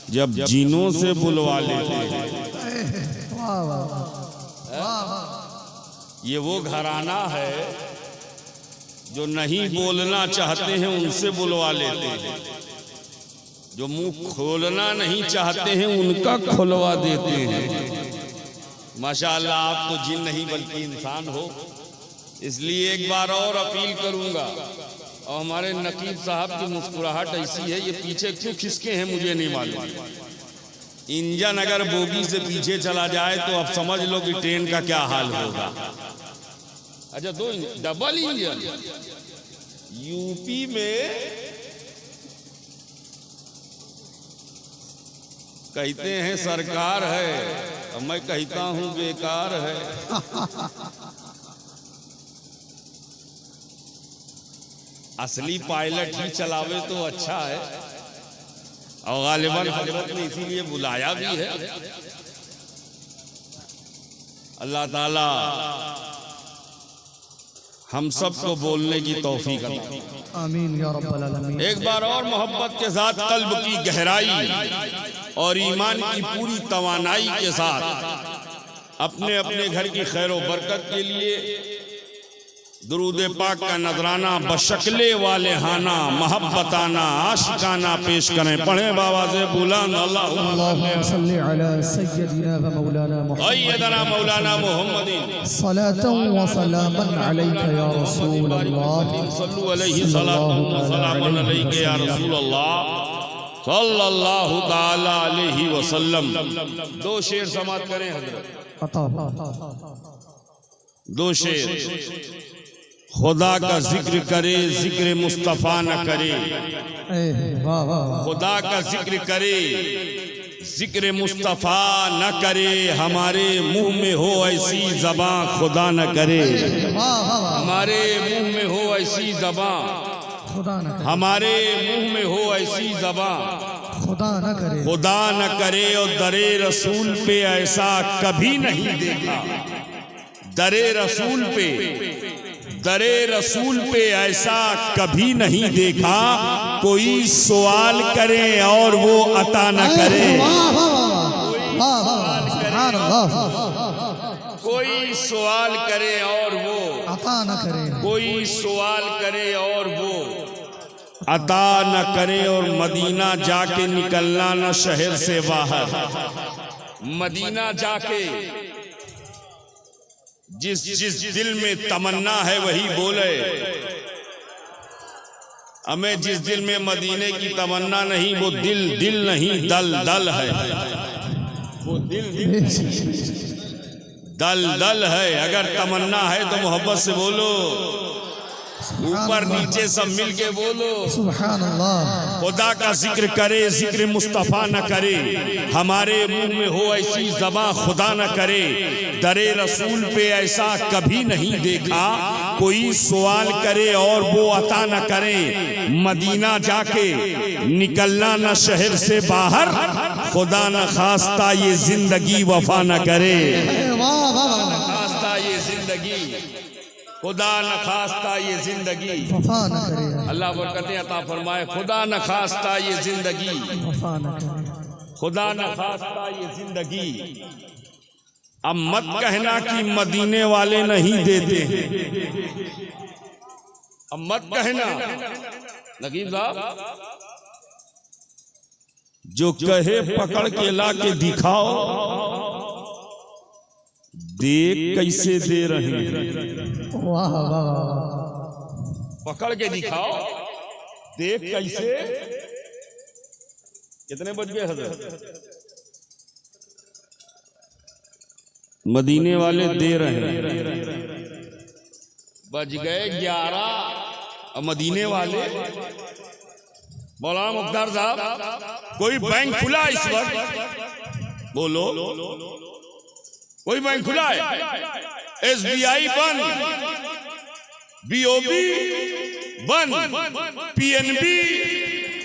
जब जीनों से बुलवा लेते हैं। ये वो घराना है जो नहीं बोलना चाहते हैं उनसे बुलवा लेते हैं, जो मुंह खोलना नहीं चाहते हैं उनका खुलवा देते हैं। माशाअल्लाह आप तो जिन नहीं बल्कि इंसान हो, इसलिए एक बार और अपील करूंगा। और हमारे नकीब साहब की मुस्कुराहट ऐसी है, ये पीछे क्यों खिसके हैं मुझे नहीं मालूम। इंजन अगर बोगी से पीछे चला जाए तो अब समझ लो कि ट्रेन का क्या हाल होगा। अच्छा, दो डबल इंजन यूपी में कहते हैं सरकार है, और मैं कहता हूं बेकार है। असली पायलट ही चलावे तो अच्छा है, और गालिबन हजरत ने इसीलिए बुलाया भी है। अल्लाह ताला हम सबको बोलने की तौफीक अता। आमीन या रब्बल आलमीन। एक बार और मोहब्बत के साथ, कल्ब की गहराई और ईमान की पूरी तवानाई के साथ अपने अपने घर की खैर व बरकत के लिए दुरूद पाक का नजराना बशकले वाले हाना मोहब्बताना आशिकाना पेश करें। पढ़े बाबा से बुलंद अल्लाहुम्मा सल्ली अला सय्यदिना व मौलाना मौलाना मुहम्मदिन सलातन व सलामन अलैका या रसूल अल्लाह सल्लल्लाहु अलैहि सलामन अलैका या रसूल अल्लाह सल्लल्लाहु ताला अलैहि वसल्लम। दो शेर समाप्त करें हजरत, अता दो शेर। खुदा का जिक्र करे, जिक्र मुस्तफ़ा न करे। खुदा का जिक्र करे, जिक्र मुस्तफ़ा न करे। हमारे मुंह में हो ऐसी ज़बां खुदा न करे। हमारे मुंह में हो ऐसी ज़बां, हमारे मुंह में हो ऐसी ज़बां खुदा न करे। खुदा न करे। और दरे रसूल पे ऐसा कभी नहीं देखा। दरे रसूल पे, दरे रसूल पे ऐसा कभी नहीं देखा। कोई सवाल करे और वो अता न करे। कोई सवाल करे और वो अता न करे। कोई सवाल करे और वो अता न करे। और मदीना जाके निकलना न शहर से बाहर। मदीना जाके जिस दिल में तमन्ना है वही बोले। हमें जिस दिल में मदीने की तमन्ना नहीं, वो दिल नहीं दल है। वो दल है। अगर तमन्ना है तो मोहब्बत से बोलो, ऊपर नीचे सब मिल के बोलो सुभान अल्लाह। खुदा का जिक्र करे, जिक्र मुस्तफ़ा न करे। हमारे मुंह में हो ऐसी ज़बां खुदा न करे। दरे रसूल पे ऐसा कभी नहीं देखा। कोई सवाल करे और वो अता न करे। मदीना जाके निकलना न शहर से बाहर। खुदा न खास्ता ये जिंदगी वफा न करे। खास्ता ये जिंदगी, खुदा न खास्ता ये जिंदगी वफा न करे। अल्लाह बरकतें अता फरमाए। खुदा न खास्ता ये जिंदगी, वफा न करे। खुदा न खास्ता ये जिंदगी। अब मत कहना कि मदीने वाले नहीं देते। अब मत कहना नकीब साहब, जो कहे पकड़ के ला के दिखाओ, देख कैसे दे रहे हैं। वाह वाह। पकड़ के दिखाओ, देख कैसे। कितने बज गए हजरत? मदीने वाले दे रहे हैं। बज गए 11। और मदीने वाले, मौलाना मुख्तार साहब, कोई बैंक खुला इस वक्त? बोलो, कोई बैंक खुला है? SBI बंद, BOB बंद, PNB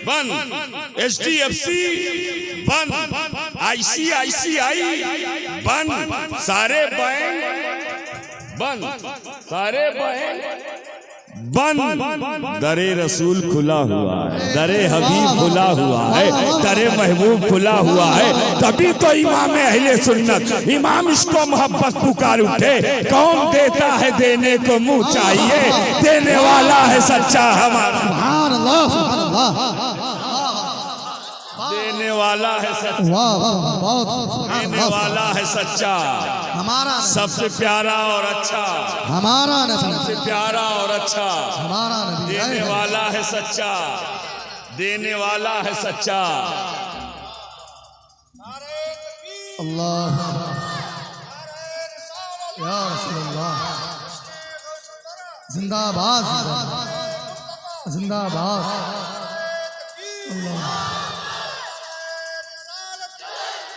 बंद, HDFC बंद, ICICI बंद, सारे बैंक बंद, सारे बैंक बंद दरे रसूल खुला हुआ है, दरे हबीब खुला हुआ है, दरे महबूब खुला हुआ है। तभी तो इमाम अहले सुन्नत इमाम इसको मोहब्बत पुकार उठे। कौन देता है देने को मुंह चाहिए, देने वाला है सच्चा हमारा। सुभान अल्लाह, सुभान अल्लाह, देने वाला है सच्चा, देने वाला है सच्चा, हमारा सबसे प्यारा और अच्छा, हमारा नबी, सबसे प्यारा और अच्छा, हमारा नबी, देने वाला है सच्चा, देने वाला है सच्चा। अल्लाह या रसूलल्लाह, जिंदाबाद जिंदाबाद जिंदाबाद।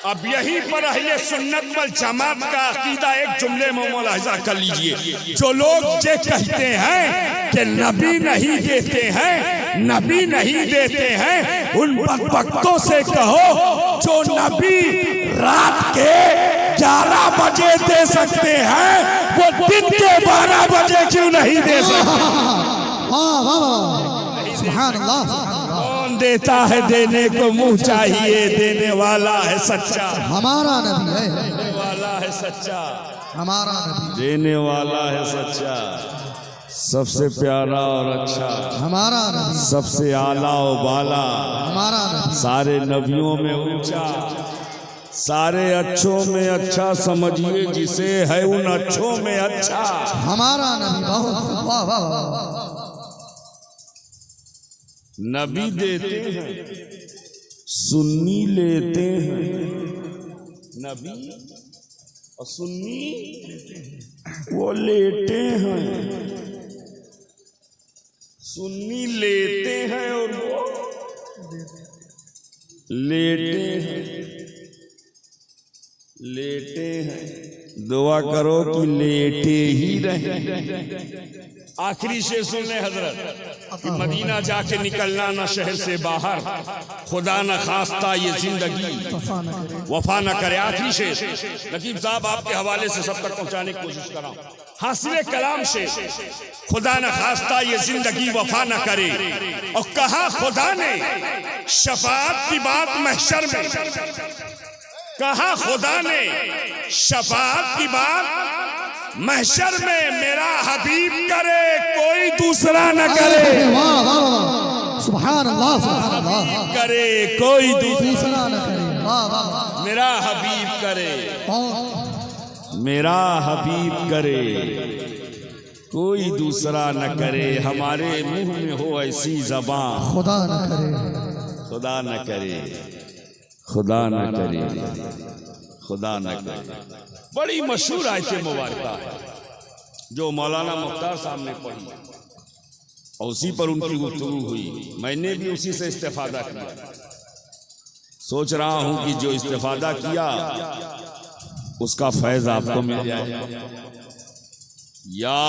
अब यहीं पर अहले सुन्नत वल जमात का अकीदा एक जुमले में मुलाहिजा कर लीजिए। जो लोग ये कहते हैं कि नबी नहीं देते हैं, नबी नहीं देते हैं, उन बदबख्तों से कहो जो नबी रात के 11 बजे दे सकते हैं, वो दिन के 12 बजे क्यों नहीं दे सकते? सुभान अल्लाह, कौन देता है देने को मुंह चाहिए, देने वाला है सच्चा, हमारा नबी है, देने वाला है सच्चा, हमारा नबी, देने वाला है सच्चा, सबसे प्यारा और अच्छा, हमारा नबी, सबसे आला और बाला, हमारा नबी, सारे नबियों में ऊंचा, सारे अच्छों में अच्छा समझिए जिसे है उन अच्छों में अच्छा, हमारा नबी। बहुत वाह वाह वाह। नबी देते हैं सुन्नी लेते हैं, नबी और सुन्नी वो लेते हैं, सुन्नी लेते हैं और वो लेटे हैं, लेटे हैं। दुआ करो कि लेटे ही रहे। आखिरी शेर सुन ले हजरत कि मदीना जाके निकलना ना शहर से बाहर, खुदा न खास्ता ये जिंदगी वफा न करे। आखिरी शेर नकीब साहब आपके हवाले से सब तक पहुंचाने की कोशिश कर रहा हूं। हासिले कलाम से खुदा न खास्ता ये जिंदगी वफा न करे, और कहा खुदा ने शफाअत की बात महशर में, कहा खुदा ने शफाअत की बात महशर में, मेरा हबीब करे कोई दूसरा न करे, वाह वाह, सुभान अल्लाह, सुभान अल्लाह, करे कोई दूसरा न करे, वाह वाह, मेरा हबीब करे, मेरा हबीब करे कोई दूसरा न करे। हमारे मुंह में हो ऐसी जबान, खुदा न करे, खुदा न करे, खुदा न करे, खुदा न करे। बड़ी मशहूर आयत मुबारका है जो मौलाना मुख्तार साहब ने पढ़ी और उसी पर उनकी गुफ्तगू हुई। मैंने भी उसी से इस्तेफादा किया। सोच रहा हूं कि जो इस्तेफादा किया उसका फैज आपको मिल जाए। या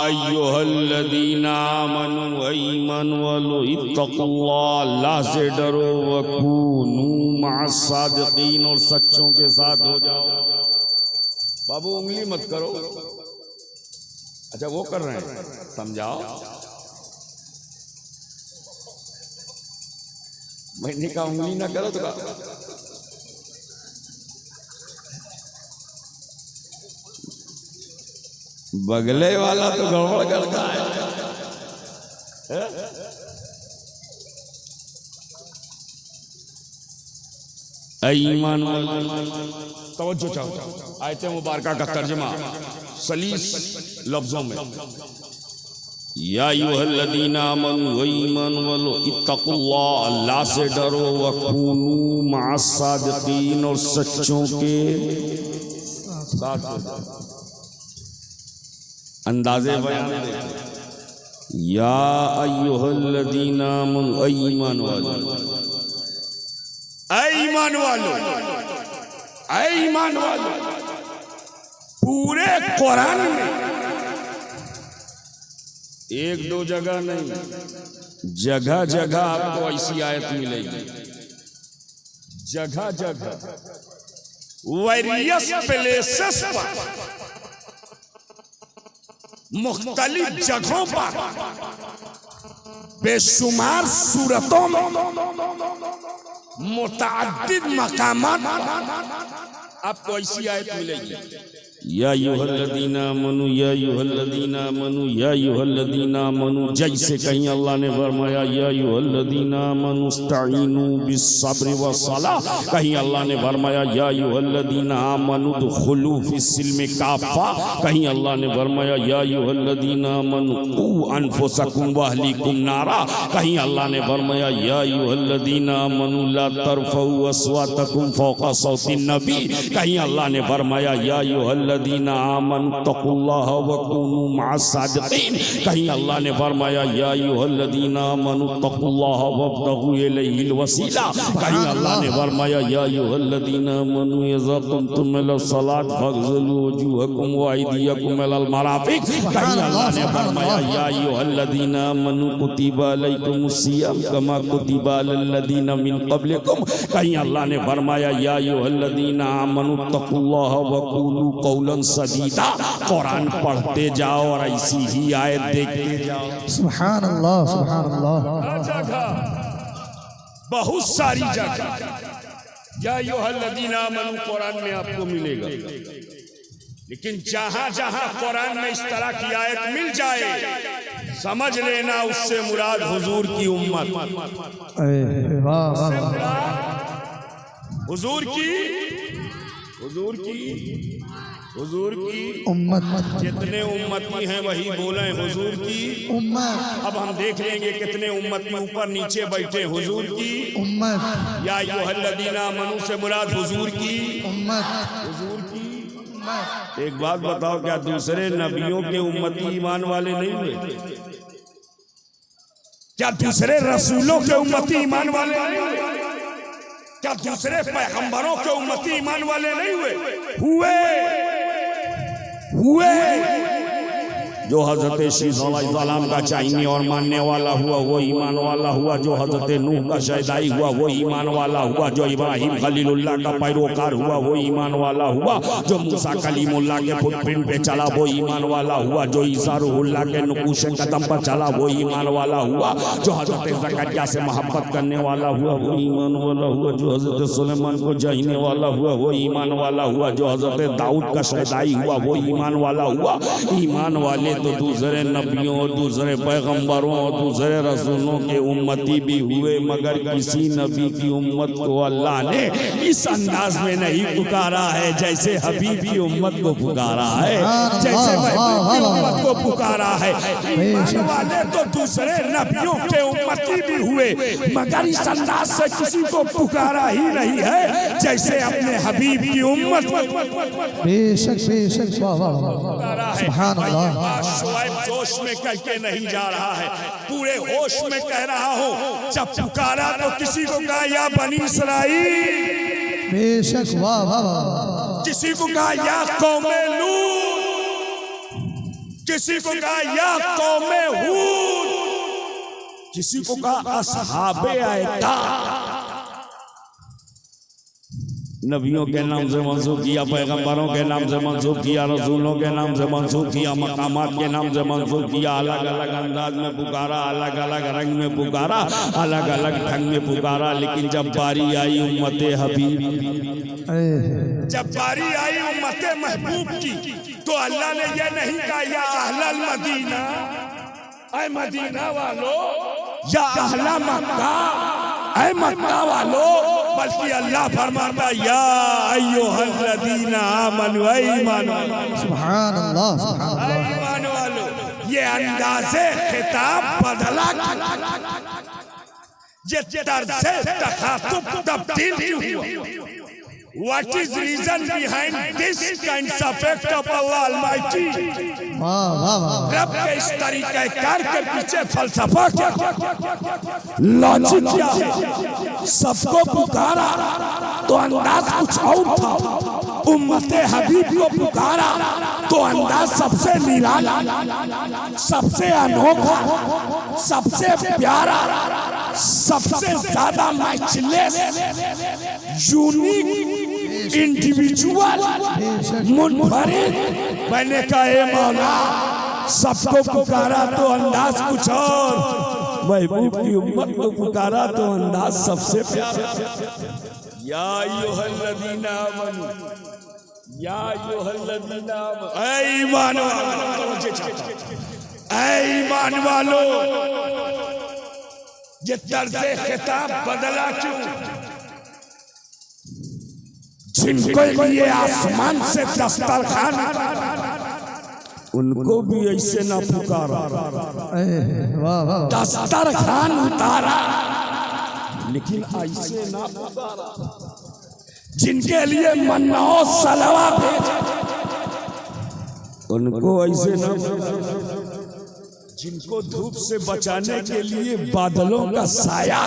अय्युहल्लज़ीना आमनू इत्तक़ुल्लाह, अल्लाह से डरो, वकूनू मअस्सादिक़ीन, और सच्चों के साथ हो जाओ। बाबू उंगली मत करो, अच्छा वो कर रहे हैं, समझाओ। मैंने कहा उंगली ना करो तो कहा बगले वाला तो गड़बड़ करता है। ईमान तवज्जो चाहो, आयत मुबारका का तर्जमा सलीस लफ्जों में, या अय्युहल्लज़ीना आमनू इत्तक़ुल्लाह, अल्लाह से डरो, वकूनू मअस्सादिक़ीन, और सच्चों के साथ हो जाओ। अंदाजे बयान देखो, या अय्युहल्लज़ीना आमनू, ईमान वालो, ईमान वालो, ईमान वालो, पूरे कुरान में एक दो जगह नहीं, जगह जगह आपको ऐसी आयत मिलेगी, जगह जगह वेरियस प्लेसेस पर मुख्तलिफ जगहों पर बेशुमार सूरतों में मुतअद्दिद मकामात आपको ऐसी आयत मिलेगी, या अय्युहल्लज़ीना आमनू या अय्युहल्लज़ीना आमनू या अय्युहल्लज़ीना आमनू, जैसे कहीं अल्लाह ने फरमाया या अय्युहल्लज़ीना आमनू इस्तईनू बिस्सब्रि वस्सलाह, कहीं अल्लाह ने फरमाया या अय्युहल्लज़ीना आमनू दुखुलू फिस्सिल्मि काफ़ा, कहीं अल्लाह ने फरमाया या अय्युहल्लज़ीना आमनू कू अनफुसकुम व अहलीकुम नारा, कहीं अल्लाह ने फरमाया या अय्युहल्लज़ीना आमनू ला तरफ़ऊ अस्वातकुम फ़ौक़ा सौतिन नबी, कहीं अल्लाह ने फरमाया या अय्युहल्लज़ीना आमनू तक़ुल्लाह व कूनू मअस सादिक़ीन, कहीं अल्लाह ने फरमाया या अय्युहल्लज़ीना आमनू तक़ुल्लाह वब्तगू इलैहिल वसीला, कहीं अल्लाह ने फरमाया या अय्युहल्लज़ीना आमनू इज़ा कुंतुम इलस सलात फ़ग़सिलू वजूहकुम व अयदियकुम इलल मराफ़िक़, कहीं अल्लाह ने फरमाया या अय्युहल्लज़ीना आमनू कुतिबा अलैकुमुस सियाम कमा कुतिबा अलल लज़ीना मिन क़ब्लिकुम, कहीं अल्लाह ने फरमाया या अय्युहल्लज़ीना आमनू तक़ुल्लाह व क़ूलू क़ौलन सदीदा। कुरान पढ़ते जाओ और ऐसी ही आयत देखते जाओ। सुभान अल्लाह, सुभान अल्लाह। बहुत सारी जगह या अय्युहल्लज़ीना आमनू कुरान में आपको मिलेगा, लेकिन जहां जहां कुरान में इस तरह की आयत मिल जाए समझ लेना उससे मुराद हुजूर की उम्मत, हुजूर की उम्मत। जितने उम्मती हैं वही बोले हुजूर की उम्मत। अब हम देख लेंगे कितने उम्मती ऊपर नीचे बैठे। हुजूर की उम्मत। या अय्युहल्लज़ीना आमनू से मुराद हुजूर की उम्मत। हुजूर की। एक बात बताओ, क्या दूसरे नबियों के उम्मती ईमान वाले नहीं हुए? क्या दूसरे रसूलों के उम्मती ईमान वाले नहीं हुए? क्या दूसरे पैगंबरों के उम्मती ईमान वाले नहीं हुए? हुए। जो हजरत शीशा अलैहिस्सलाम का चाहने और मानने वाला हुआ वो ईमान वाला हुआ, जो हजरत नूह का शहदाई हुआ वो ईमान वाला हुआ, जो इब्राहिम खलीलुल्लाह का पैरोकार हुआ वो ईमान वाला हुआ, जो मूसा कलीमुल्लाह के फुटप्रिंट पे चला वो ईमान वाला हुआ, जो ईसा रूहुल्लाह के नकूश कदम पर चला वो ईमान वाला हुआ, जो हजरत ज़करिया से मोहब्बत करने वाला हुआ वो ईमान वाला हुआ, जो हजरत सुलेमान को चाहने वाला हुआ वो ईमान वाला हुआ, जो हजरत दाऊद का शहदाई हुआ वो ईमान वाला हुआ। ईमान वाले तो दूसरे नबियों और दूसरे पैगंबरों और दूसरे रसूलों के उम्मती भी हुए, मगर किसी नबी की उम्मत को अल्लाह ने इस अंदाज में नहीं पुकारा है जैसे हबीब की उम्मत को पुकारा है, जैसे महबूब की उम्मत को पुकारा है। ईमान वाले तो दूसरे नबियों के उम्मती भी हुए, मगर इस अंदाज से किसी को पुकारा ही नहीं है जैसे अपने हबीब की उम्मत को। बेशक बेशक, सुभान अल्लाह। शुआइब जोश में कह के नहीं जा रहा है, पूरे होश में कह रहा हूँ। जब पुकारा तो किसी को कहा या बनी इसराइल, बेशक, वाह वाह वाह। किसी को कहा या कौमे लूत, किसी को कहा या कौमे हूद, किसी को कहा असहाबे आयता। नबियों के नाम से मंसूब किया, पैगंबरों के नाम से मंसूब किया, रसूलों के नाम से मंसूब किया, मकामात के नाम से मंसूब किया, अलग अलग अंदाज में पुकारा, अलग अलग रंग में पुकारा, अलग अलग ढंग में पुकारा। लेकिन जब बारी आई उम्मते हबीब, जब बारी आई उम्मते महबूब की, तो अल्लाह ने यह नहीं कहा या अहलल मदीना, ऐ मदीना वालो, या अहला मक्का, ऐ मक्का वालो, बल्कि अल्लाह फरमाता या अय्युहल्लज़ीना आमनू, ऐ ईमान वालो। सुभान अल्लाह, सुभान ऐ अल्लाह। ईमान वालो, ये अंदाज़े खिताब बदला, ये तर्ज़े तखातुब तब्दील क्यों हुआ? What is reason behind this concept of Allah Almighty? वाह वाह वाह। रब के इस तरीके कार के पीछे फलसफा क्या, लॉजिक क्या है? सबको पुकारा तो अंदाज कुछ और था, उम्मते हबीब को पुकारा तो अंदाज सबसे निराला, सबसे अनोखा, सबसे प्यारा, सबसे ज्यादा मैचलेस, यूनिक, इंडिविजुअल, मुनफरिद बने का ए मौला सबको पुकारा तो अंदाज कुछ और, महबूब की उम्मत को पुकारा तो अंदाज सबसे प्यारा। या अय्युहल्लज़ीना आमनू, या अय्युहल्लज़ीना आमनू, ऐ ईमान वालो, ये तर्ज़े खिताब बदला क्यों? जिनको लिए आसमान से दस्तरखान, उनको भी ऐसे ना पुकारा, दस्तरखान उतारा, लेकिन ऐसे ना पुकारा। जिनके लिए मन्ना सलवा भेजे, उनको ऐसे ना पुकारा। जिनको धूप से बचाने के लिए बादलों का साया,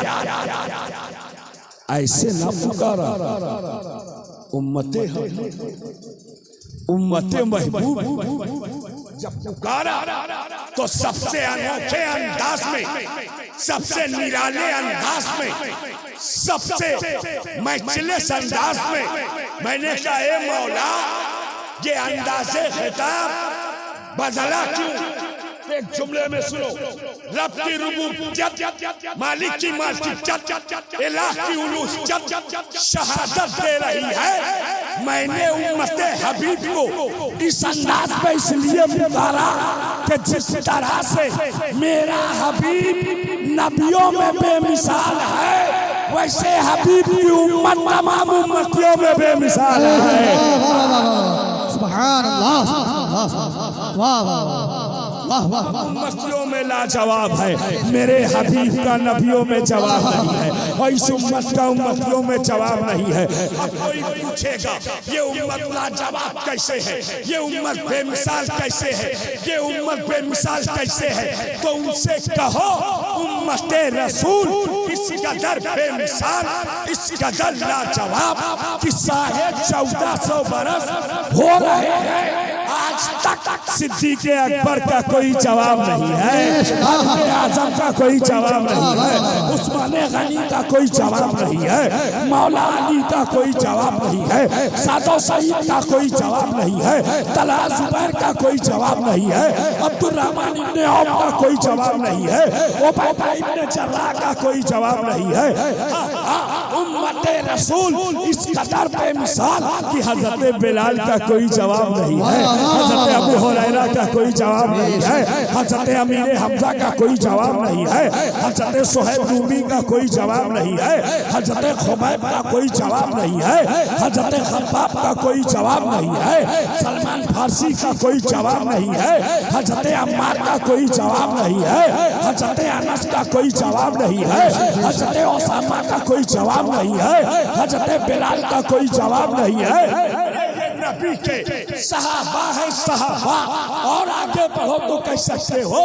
ऐसे ना पुकारा। उम्मते महबूब जब पुकारा तो सबसे अनोखे अंदाज में, सबसे निराले अंदाज में, सबसे मैचलेस अंदाज में मैंने कहा, ए मौला ये अंदाज़े खिताब बदला क्यों? एक जुमले में सुनो, रब की रुबूबियत, मालिक की मालिकियत, इलाह की उलूहियत शहादत दे रही है। मैंने उम्मते हबीब को इस अंदाज में इसलिए पुकारा कि जिस तरह से मेरा हबीब नबियों में बेमिसाल है, वैसे हबीब की उम्मत तमाम उम्मतियों में बेमिसाल है। सुभान अल्लाह, वाह वाह, उम्मतियों में लाजवाब है। मेरे हबीब का नबियों में जवाब नहीं है, और इस उम्मत का उम्मतियों में जवाब नहीं है। अब कोई पूछेगा ये उम्मत लाजवाब कैसे है, ये उम्मत बेमिसाल कैसे है, ये उम्मत बेमिसाल कैसे है? तो उनसे कहो उम्मत रसूल इस कदर बेमिसाल, इस कदर लाजवाब कि साढ़े 1400 बरस हो रहे हैं, आज तक सिद्दीक़ अकबर का कोई जवाब नहीं है, आज़म का कोई जवाब नहीं है, उस्मान गनी का कोई जवाब नहीं है, मौला अली का कोई जवाब नहीं है, सादो सईद का कोई जवाब नहीं है, तलहा जुबैर का कोई जवाब नहीं है, अब्दुर्रहमान इब्ने औफ का कोई जवाब नहीं है, उबैदा इब्ने जर्राह का कोई जवाब नहीं है। उम्मत रसूल इस कदर बेमिसाल कि हजरत बिलाल का कोई जवाब नहीं है, हजरत अबू हुरैरा का कोई जवाब नहीं है, हजरत अमीर हमजा का कोई जवाब नहीं है, हजरत सुहैब रूमी का कोई जवाब नहीं है, हजरत खुबैब का कोई जवाब नहीं है, हजरत खब्बाब का कोई जवाब नहीं है, सलमान फारसी का कोई जवाब नहीं है, हजरत अम्मार का कोई जवाब नहीं है, हजरत अनस का कोई जवाब नहीं है, हजरत ओसामा का कोई जवाब नहीं है, हजरत बिलाल का कोई जवाब नहीं है। नबी के सहाबा है सहाबा, और आगे बढ़ो तो कह सकते हो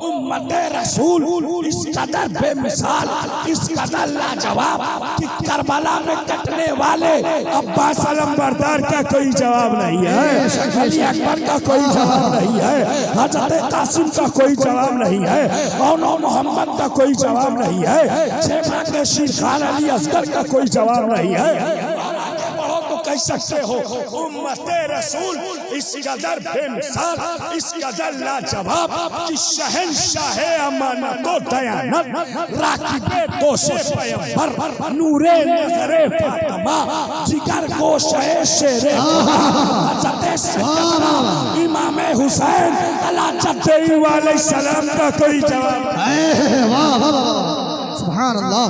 उम्मत रसूल इस कदर बेमिसाल, इस कदर लाजवाब कि करबला में कटने वाले अब्बास अलमबरदार का कोई जवाब नहीं है, अली अकबर का कोई जवाब नहीं है, हजरत कासिम का कोई जवाब नहीं है, मौला मोहम्मद का कोई जवाब नहीं है, छेमा के शीर खान अली असगर का कोई जवाब नहीं है। कह सकते हो उम्मत रसूल इस कदर बेमिसाल, इस कदर लाजवाब कि शहंशाह अमानत व दयानत, राकिबे दोषे पैगंबर, नूरे नज़रे फातिमा, जिगर गोशे शेरे हज़रत इमाम हुसैन अलैहिस्सलाम का कोई जवाब सुभान अल्लाह,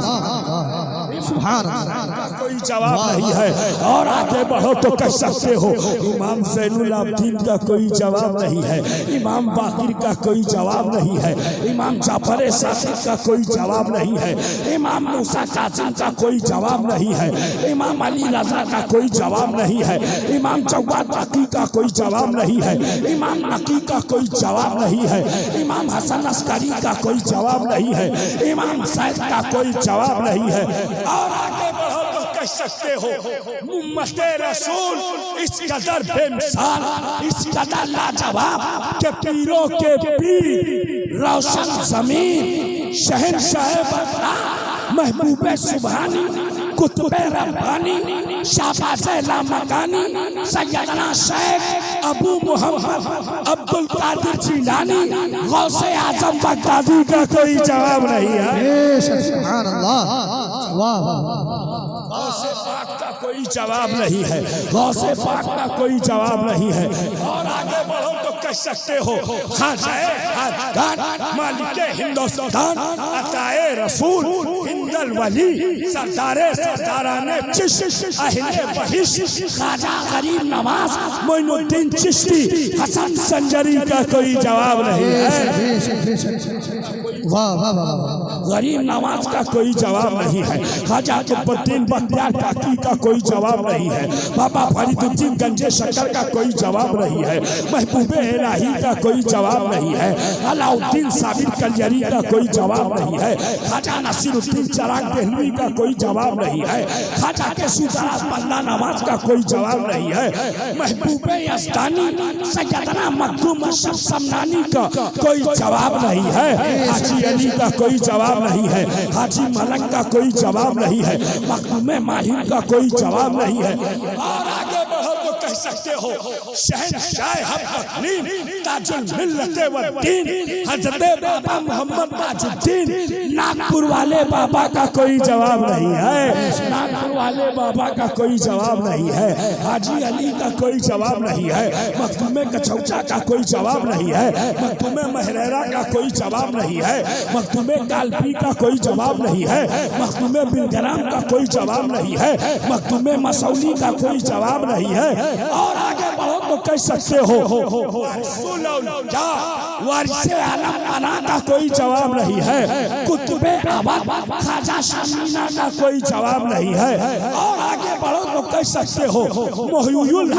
सुभान अल्लाह, कोई जवाब नहीं है। और आगे बढ़ो तो कह सकते हो इमाम ज़ैनुल आबिदीन का कोई जवाब नहीं है, इमाम बाकिर का कोई जवाब नहीं है, इमाम जाफर सादिक का कोई जवाब नहीं है, इमाम मूसा कासिम का कोई जवाब नहीं है, इमाम अली रज़ा का कोई जवाब नहीं है, इमाम जवाद बाकी का कोई जवाब नहीं है, इमाम नकी का कोई जवाब नहीं है, इमाम हसन अस्करी का कोई जवाब नहीं है, इमाम सैद का कोई जवाब नहीं है। और आगे बढ़ो तो कह सकते हो उम्मत रसूल इस कदर बेमिसाल, इस कदर लाजवाब के पीरों के पीर रोशन ज़मीन शहंशाह बगदाद महबूब सुभानी कुतुबे रब्बानी शाबाज़े लामकानी सैयदना शेख अबू मोहम्मद अब्दुल कादिर जिलानी गौसे आजम बगदादी का कोई जवाब नहीं है। सुभान अल्लाह, वाह वाह, गौसे पाक का कोई जवाब नहीं है, गौसे पाक का कोई जवाब नहीं है। और आगे बढ़ो तो कह सकते हो ख्वाजा मालिक हिंदुस्तान अताए रसूल हिंदल वली सरदारे सरदाराने चिश्ती अहले बहिश ख्वाजा गरीब नवाज मोइनुद्दीन चिश्ती हसन संजरी का कोई जवाब नहीं है। वाह वाह वाह, गरीब नवाज का कोई जवाब नहीं है। ख्वाजा कुतुबुद्दीन बख्तियार काकी का कोई जवाब नहीं है। बाबा फरीदुद्दीन गंजे शक्कर का कोई जवाब नहीं है। महबूबे इलाही का कोई जवाब नहीं है। अलाउद्दीन साबिर कलियरी का कोई जवाब नहीं है। ख्वाजा नसीरुद्दीन चिराग देहलवी का कोई जवाब नहीं है। ख्वाजा के सुदाराज बल्ला नवाज का कोई जवाब नहीं है। महबूबे यज़दानी सैयदना मखदूम अशरफ समनानी का कोई जवाब नहीं है। हाजी अली का कोई जवाब नहीं है। हाजी मलंग का कोई जवाब नहीं है। मखदूम माहिम का कोई जवाब नहीं है। और आगे बढ़ो तो कह सकते हो शहंशाह हक तकलीम ताजुल मिल्लत व दीन हजरत बाबा मोहम्मद ताजुद्दीन नागपुर वाले बाबा का कोई जवाब नहीं है। नागपुर वाले बाबा का कोई जवाब नहीं है। हाजी अली का कोई जवाब नहीं है। मखदूम कचौचा का कोई जवाब नहीं है। मखदूम महरेरा का कोई जवाब नहीं है। मखदूम कालपी का कोई जवाब नहीं है। मखदूम बिलग्राम का कोई जवाब नहीं है। मखदूम मसौली का कोई जवाब नहीं है। और आगे बढ़ो तो कह सकते हो वारिसे आलम पना का कोई जवाब नहीं है। कुतुबे अवध ख्वाजा शामीना का कोई जवाब नहीं है। और आगे बढ़ो तो कह सकते हो मोहियुल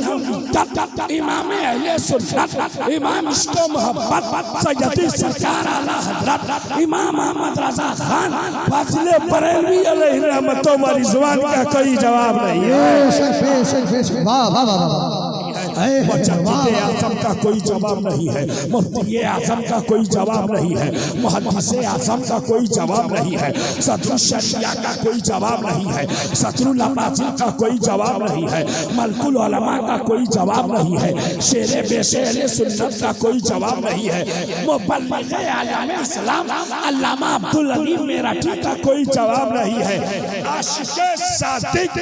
हक़ इमाम अहले सुन्नत इमाम इश्क़ मोहब्बत सैयदी सरकार आला हज़रत इमाम अहमद रज़ा खान फाज़िले बरेलवी अलैहि रहमतुल्लाह व रिज़वान का कोई जवाब नहीं है। वाह वाह वाह, मुजद्दिद आज़म का कोई जवाब नहीं है। मुफ्ती आज़म का कोई जवाब नहीं है। मुहद्दिस आज़म का कोई जवाब नहीं है। सदरुल शरिया का कोई जवाब नहीं है। सदरुल अब्बासी का कोई जवाब नहीं है। मलकुल उलमा का कोई जवाब नहीं है। शेरे बेशे अहले सुन्नत का कोई जवाब नहीं है। मुबल्लिग़ आलम इस्लाम अल्लामा अब्दुल अलीम मेरठी का कोई जवाब नहीं है। आशिक़े सादिक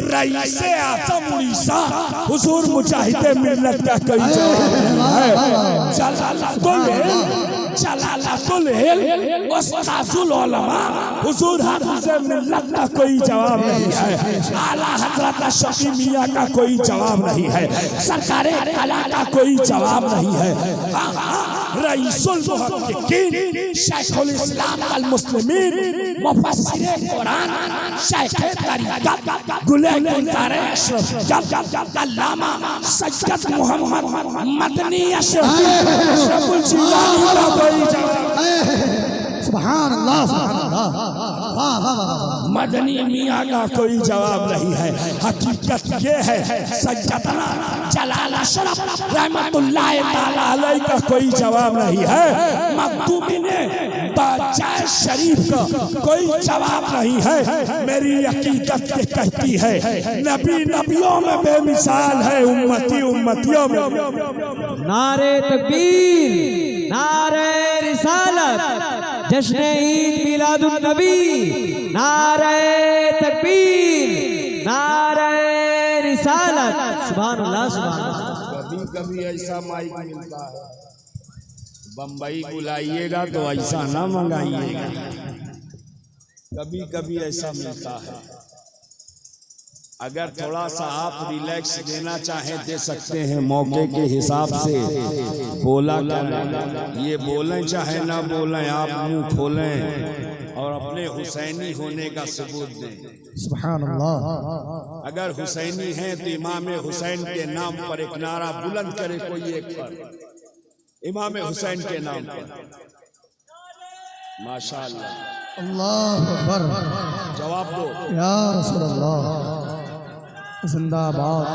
रईसे आज़म उड़ीसा हुजूर मुजाहिदे मिल्लत का कोई जवाब नहीं है। जलालतुल इल्म उस्ताजुल उलमा हुजूर हाफ़िज़े मिल्लत का कोई जवाब नहीं है। आला हज़रत शफ़ी मियां का कोई जवाब नहीं है। सरकारे कला का कोई जवाब नहीं है। रईसुल मुहक्किकीन शेखुल इस्लाम वल मुस्लिमीन मुफस्सिरे कुरान शेखे तरीक़त गुले गुलज़ारे अशरफ अल्लामा सैयद मोहम्मद मदनी अशरफुल जिलानी का कोई जवाब। सुभान अल्लाह, सुभान अल्लाह, वाह वाह वाह, मदनी मियाँ का कोई जवाब नहीं है। हकीकत ये है सैयदना जलाल अशरफ रहमतुल्लाह ताला अलैह का कोई जवाब नहीं है। मखदूमी ने बादशाह शरीफ का कोई जवाब नहीं है। मेरी हकीकत ये कहती है नबी नबियों में बेमिसाल है, उम्मती उम्मतियों में। नारे तकबीर, नारे रिसालत, जश्न ईद मिलादुन नबी, नारे तकबीर, नारे रिसालत। सुभान अल्लाह, सुभान अल्लाह। कभी कभी ऐसा माइक मिलता है, बम्बई बुलाइएगा तो ऐसा ना मंगाइएगा। कभी कभी ऐसा मिलता है। अगर थोड़ा सा आप रिलैक्स देना चाहें दे सकते हैं, मौके के हिसाब से बोला करें। ये बोलें चाहे ना बोलें, आप मुंह खोलें और अपने हुसैनी होने का सबूत दें। सुभान अल्लाह। अगर हुसैनी हैं तो इमाम हुसैन के नाम पर एक नारा बुलंद करे कोई एक पर, इमाम हुसैन के नाम पर। माशाअल्लाह, अल्लाह अकबर। जवाब दो। या रसूल अल्लाह, जिंदाबाद।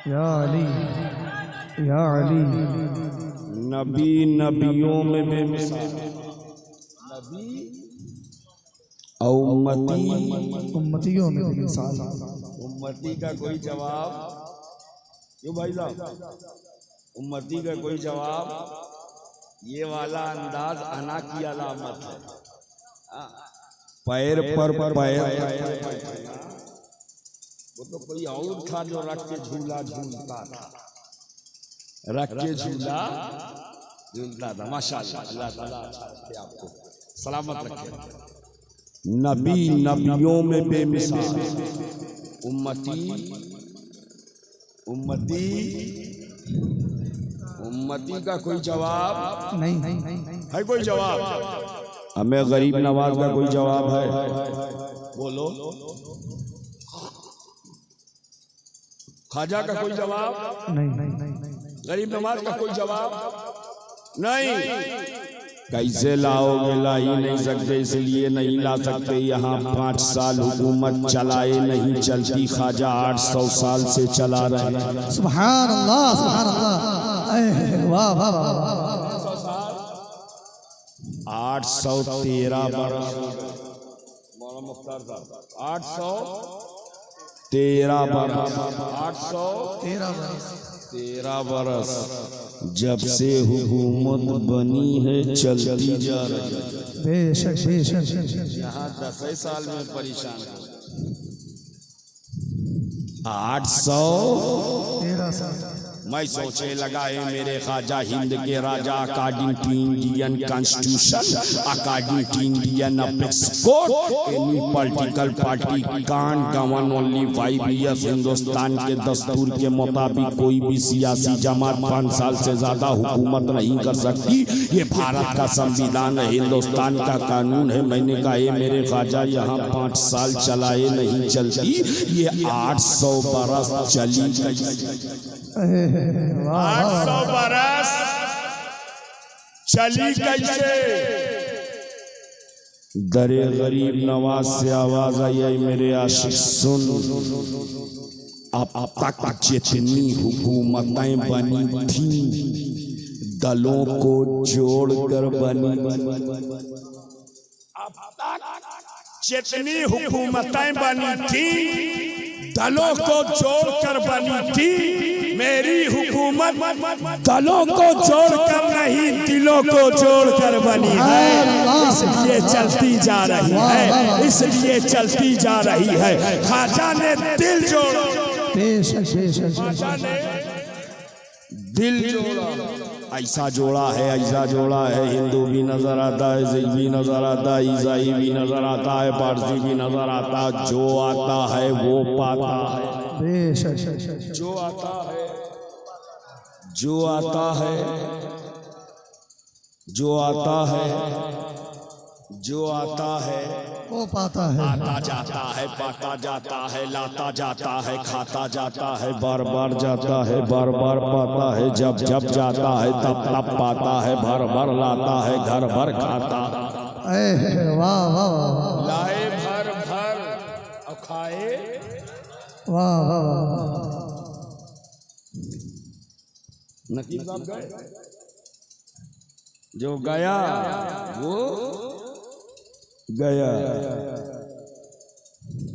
या अली, या अली। नबी नबियों में बेमिसाल, और उम्मती उम्मतियों में भी मिसाल। उम्मती का कोई जवाब क्यों भाई साहब? उम्मती का कोई जवाब? ये वाला अंदाज अना की अलामत है। पैर पर पैर, वो तो कोई और था जो रख के झूला झूलता था, रख के झूला झूलता था। माशाअल्लाह, अल्लाह ताला आपको सलामत रखे। नबी नबियों में बेमिसाल, उम्मती उम्मती उम्मती का कोई जवाब नहीं है? कोई जवाब? हमें गरीब नवाज का कोई जवाब है? बोलो। ख्वाजा का कोई जवाब नहीं। गरीब नवाज का कोई जवाब नहीं। कैसे लाओगे? ला ही नहीं सकते, इसलिए नहीं ला सकते। यहाँ 5 साल हुकूमत चलाए नहीं चलती, ख्वाजा 800 साल से चला रहे हैं। सुभान अल्लाह, सुभान अल्लाह। वाह वाह वाह। 813 बरस, मौलाना मुख्तार साहब 813 बरस, 813 बरस जब से हुकूमत बनी है, चलती जा रही है। बेशक बेशक। यहाँ 10 साल में परेशान 813 साल। मैं सोचे लगाए मेरे ख्वाजा हिंद के राजा, according to Indian constitution, according to Indian apex code, any political party can't govern only 5 years. Hindustan के दस्तूर के मुताबिक कोई भी सियासी जमात 5 साल से ज्यादा हुकूमत नहीं कर सकती। ये भारत का संविधान है, हिंदुस्तान का कानून है। मैंने कहा ये मेरे ख्वाजा यहाँ 5 साल चलाए नहीं चलती, ये 800 बरस चली गई। 800 बरस चली कैसे? दरे गरीब नवाज से आवाज आई है, मेरे आशिक सुन। अब तक जितनी हुकूमतें बनी थी, दलों को जोड़कर बनी। अब तक जितनी हुकूमतें बनी थी, दलों को जोड़कर बनी थी। मेरी हुकूमत दलों को जोड़कर नहीं, दिलों को जोड़कर बनी है। इसलिए चलती जा रही है, इसलिए चलती जा रही है। ख्वाजा ने दिल जोड़ा, ख्वाजा ने दिल जोड़ा। ऐसा जोड़ा है, ऐसा जोड़ा है। हिंदू भी नजर आता है, सिख भी नजर आता है, ईसाई भी नजर आता है, पारसी भी नजर आता है। जो आता है वो पाता है। जो आता है, जो आता है, जो आता है, जो आता है वो पाता है। आता जाता है, पाता जाता है, लाता जाता है, खाता जाता है, बार बार जाता है, बार बार पाता है। जब जब जाता है तब तब पाता है, भर भर लाता है, घर भर खाता। वाह वाह। लाए भर भर और खाए। वाह वाह। नकीब साहब गए, जो गया वो गया,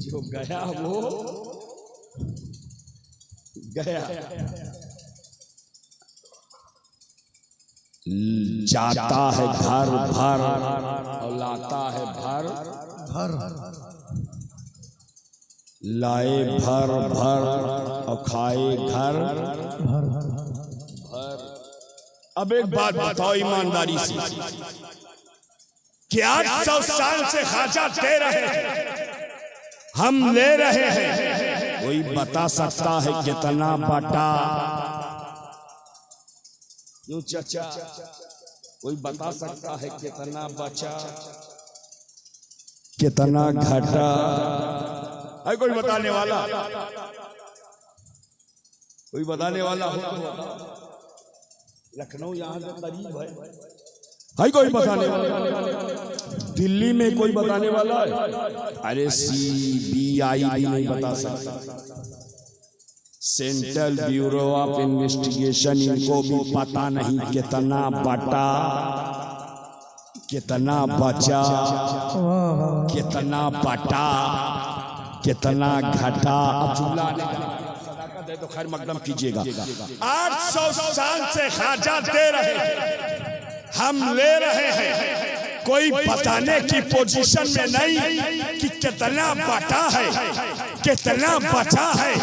जो गया वो गया। जाता है घर भर और लाता है भर भर। लाए भर भर और खाए घर भर। अब एक बात बताओ ईमानदारी से, क्या 800 साल से ख्वाजा दे रहे हैं, हम ले रहे हैं? कोई बता सकता है कितना बटा? क्यों चाचा, कोई बता सकता है कितना बचा, कितना घटा? है कोई बताने वाला? कोई बताने वाला हो? लखनऊ यहाँ से करीब है कोई बताने वाला? दिल्ली में कोई बताने वाला है? अरे CBI भी नहीं बता सकता, सेंट्रल ब्यूरो ऑफ इन्वेस्टिगेशन, इनको भी पता नहीं कितना बटा, कितना बचा, कितना बटा, कितना घटा। अब जुमला सदाकत है तो खैर मकदम कीजिएगा। 800 साल से ख्वाजा दे रहे हैं, हम ले रहे हैं। कोई बताने की पोजीशन में नहीं कि कितना बटा है, कितना बचा है।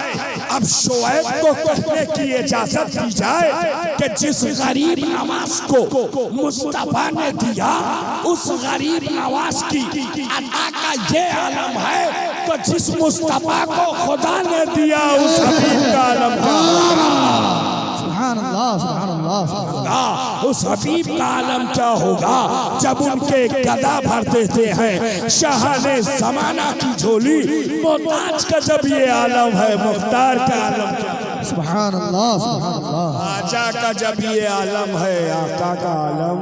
अब शोएब को कहने की इजाजत दी जाए कि जिस गरीब नवाज को मुस्तफा ने दिया, उस गरीब नवाज की अता का ये आलम है कि जिस मुस्तफा को खुदा ने दिया, उस हबीब का आलम क्या होगा? सुभान अल्लाह, सुभान अल्लाह, सुभान अल्लाह। उस हबीब का आलम क्या होगा जब उनके गदा भर देते हैं शाहाने जमाना की झोली। मोहताज का जब ये आलम है, मुख्तार का आलम क्या? सुभान अल्लाह, सुभान अल्लाह। आजा का जब ये आलम है, आका का आलम